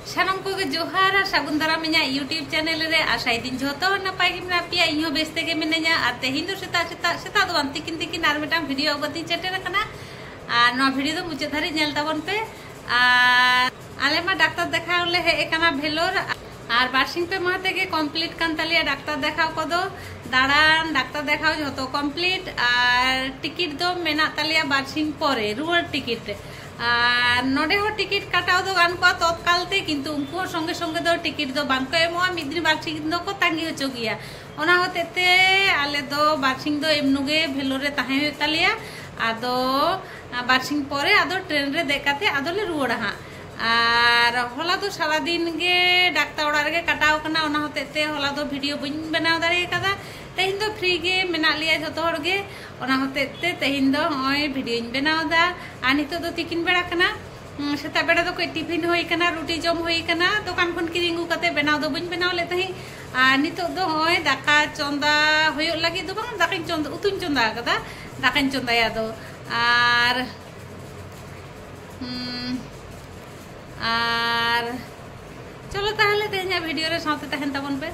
सानम को जोहार सागुन दाराम YouTube channel रे आशा दिन जो नपाय गे मेना पे इन बेस्ते गे मिनाया और तेहिं दो सेता सेता सेता दो तिकिन तिकिन और मिटाम भिडियो अगती चेटेर कना और ना भिडियो दो मुचाद धारी नेल ताबन पे आले मा डाक्टर देखाव ले हे कना भेलोर और बारसिंग पे माते गे कमप्लीट कान तालिया डाक्टर देखाव को दो दाड़ान डाक्टर देखाव जो कमप्लीट और टिकिट दो मेना तालिया बारसिंग परे रुआर टिकिट नोडे हो टिकिट काटाव दो गान को तत्कालते किंतु उनको संगे संगे दो टिकिट दो बांको एमोआ मिद्री बारसिंग दो को तांगी होचो गिया ओना होतेते आले दो बारसिंग दो एमनुगे भेलोरे ताहे हो तालिया आदो बारसिंग परे आदो ट्रेन रे देखाते आदोले रुआड़ा हां और हला तो सारा दिन गे डाक्टर ओड़ा रे काटाव कना ओना होतेते हला दो वीडियो बइन बनाव दारे कदा तेहिं दो फ्री गे मेना लिया जतो हर गे ओना होतेते तेहिं दो होय वीडियो बनाव दा आ नितो दो तिकिन बेड़ा कना सेता बेड़ा दो कोई टिफिन होई कना रोटी जम होई कना दुकान खन किरिंगु कते बनाव दो बइन बनाव ले तही आ नितो दो होय दाका चंदा होयो लागि दो बांग दाकिन चंदा उतुन चंदा कदा दाकिन चंदाया दो और चलो ताहले तेहना वीडियो रे साथे तहन ताबन पे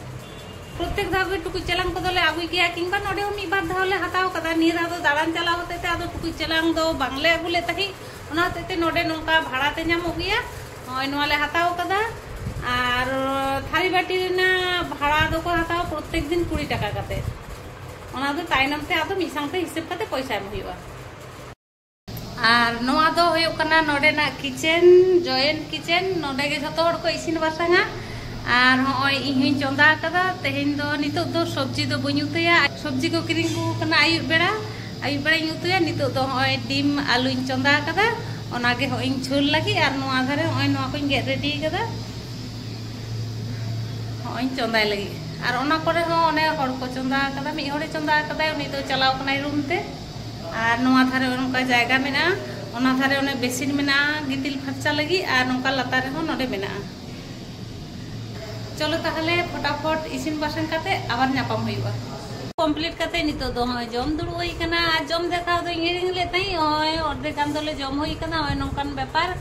प्रत्येक धावे टुकु चलांग को दोले आगुई किया किंबा नोडे मी बार धावले हताव कदा नीरा दो दालान चला होते ते आदो टुकु चलांग दो बांगले अगुले तही ओना ते नोडे नोका भाड़ा ते ᱧᱟᱢᱚᱜ ᱜᱮᱭᱟ ओय नोले हताव कदा और थारी बाटी ना भाड़ा दो को हताव प्रत्येक दिन 20 টাকা कते ओना दो ताइनम ते आदो मी सांगते हिसाब कते पैसा एम हुआ और नोआ दो होयो कना नोडे ना किचन जॉइंट किचन नोडे गे जतो हर को इसिन बासांगा और होय इहिं चंदा कदा तेहिं दो नितो दो सब्जी दो बनि उतया सब्जी को किरिंग को कना आयु बेड़ा उतया नितो दो होय डिम आलू इन चंदा कदा ओना गे होय झोल लगी और नोआ धारे होय नोआ को गे रेडी कदा होय चंदाय लगी और ओना करे हो ओने हर को चंदा कदा मी हरे चंदा कदा उनी दो चलाव कनाय रूम ते और नोआ धारे उनका जायगा मेना ओना धारे ओने बेसिन मेना गितिल फरचा लगी और नोका लतार रे हो नोडे मेना चलो ताहले फटाफट इसिन बासन काते आबार नापाम हुइबा कमप्लीट काते नितो दो होय जम दुड़ होई कना जम देखाव दो इंगिरिंग ले तई होय अर्धे कान दोले जम होई कना होय नोकान व्यापार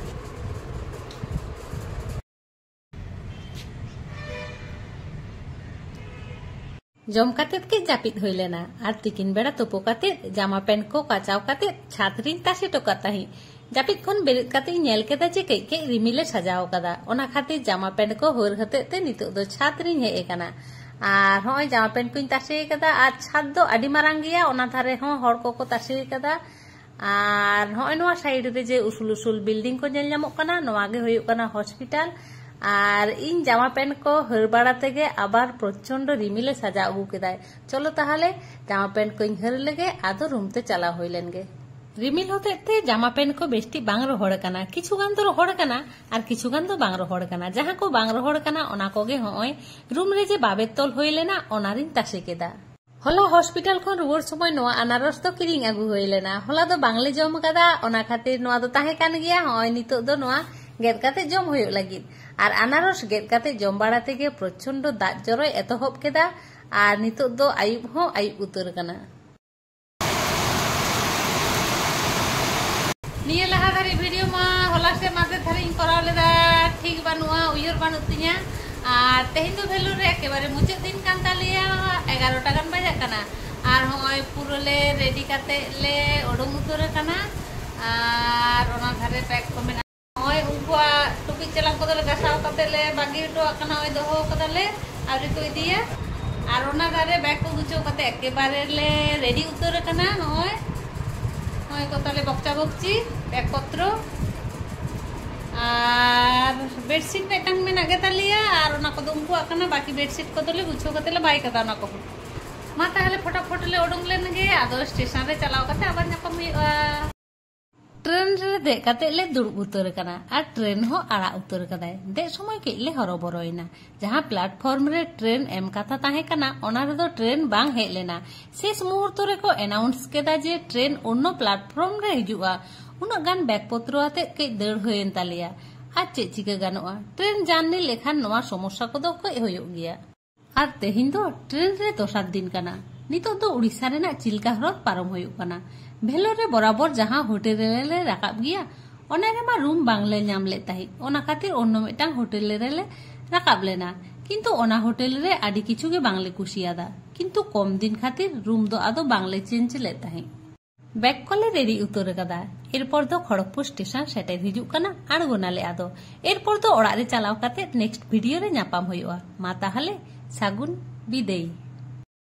जम काते के जापित होई लेना और तिकिन बेड़ा तुपो काते जामा पेंट को काचाव काते छात्रीन तासे टोकाताही जापित खन बेरेद काते नेल केदा जे कई के रिमिले सजाव कदा ओना खातिर जामा पेंट को होर हते ते नितो दो छात्रीन हे एकाना और होय जामा पेंट को तासे कदा आ छात दो आडी मारांग गिया ओना धारे हो हर को तासे कदा और होय नोआ साइड रे जे उसुल उसुल बिल्डिंग को नेल ᱧᱟᱢᱚᱜ कना नोआ गे होयो कना हॉस्पिटल और इन जामा पेंट को हर बाड़ा तेगे आबार प्रचंड रिमिले सजा अगू केदाय चलो ताहले जामा पेंट को हर लेगे आदो रूम ते चला होई लेनगे रिमिल होते ते जामा पेंट को बेस्टी बांग रोहड़ कना किछु गान तो रोहड़ कना और किछु गान तो बांग रोहड़ कना जहां को बांग रोहड़ कना ओना कोगे होय रूम रे जे बाबे तोल होई लेना ओनारिन तासे केदा होला हॉस्पिटल खन रुवर समय नोआ अनारस तो किरिंग आगू होई लेना होला तो बांगले जम कदा ओना खातिर नोआ दो ताहे कान गिया होय नितो दो नोआ गेद काते जम होयो लागिद और अनारस गेद काते जम बाड़ा तेगे प्रचंड दाग जरोय एतहब केदा और नितो दो आयुब हो आयुब उतर कना निये लहा धारी वीडियो मा होला से माते धारी कराव लेदा ठीक बानुआ उयर बानु तिया और तेहिं दो भेलु रे एकेबारे मुचाद दिन कान तालिया 11 टा गान बाजा कना और होय पुरोले रेडी काते ले ओडों उतर कना और ओना धारे पैक को मेना होय उनका टुकी चलांग को दोले गासाव काते ले बागी टो कना होय दोहो कदाले आउरी को इदिया और ओना धारे बैग को गुचो काते एकेबारे ले रेडी उतर कना होय होय को ताले बक्चा बक्ची बैग पत्र और बेडशीट मेटांग में नागे तालिया और ओना को दुमको आकना बाकी बेडशीट को दोले गुछो काते ले बाई कदा ना को मा ताहले फटाफट ले ओडंग लेनगे आदो स्टेशन रे चलाव काते आबार नापाम हुइबा ट्रेन रे दे काते ले दुड़ उतर कना और ट्रेन हो आड़ा उतर कदाय दे समय के ले हरो बरोइना जहां प्लेटफॉर्म रे ट्रेन एम काथा ताहे कना ओना रे दो ट्रेन बांग हे लेना शेष मुहूर्त रे को अनाउंस केदा जे ट्रेन ओनो प्लेटफॉर्म रे हिजुआ उना गान बैग पत्र आते के दड़ होयन तालिया आज चे चिका गानोआ ट्रेन जाननी लेखान नोआ समस्या को दो को होयो गिया और तेहिं दो ट्रेन रे दोसार दिन कना नितो दो उड़ीसा रेना चिलका हरद पारम होयो कना भेलोर रे बराबर जहां होटल रे राकाब गिया ᱚᱱᱟ ᱨᱮᱢᱟ ᱨᱩᱢ ᱵᱟᱝᱞᱮ ᱧᱟᱢ ᱞᱮᱫ ᱛᱟᱦᱮᱸ, ᱚᱱᱟ ᱠᱷᱟᱹᱛᱤᱨ ᱚᱱᱱᱚ ᱢᱤᱫᱴᱟᱝ ᱦᱳᱴᱮᱞ ᱨᱮᱞᱮ ᱨᱟᱠᱟᱵ ᱞᱮᱱᱟ। কিন্তু ওনা হোটেল রে আডি কিছু গে বাংলে কুশিয়াদা, কিন্তু কম দিন খাতির রুম দো আদো বাংলে চেঞ্জ লে তাহে। ব্যাক কলে রেডি উতর কাদা, এরপর দো খড়গপুর স্টেশন সেটাই হিজুক কানা আড়গোনালে আদো। এরপর দো ওড়াগ রে চালাও কাতে নেক্সট ভিডিও রে ñাপাম হইওয়া। মা তাহলে সাগুন বিদেই।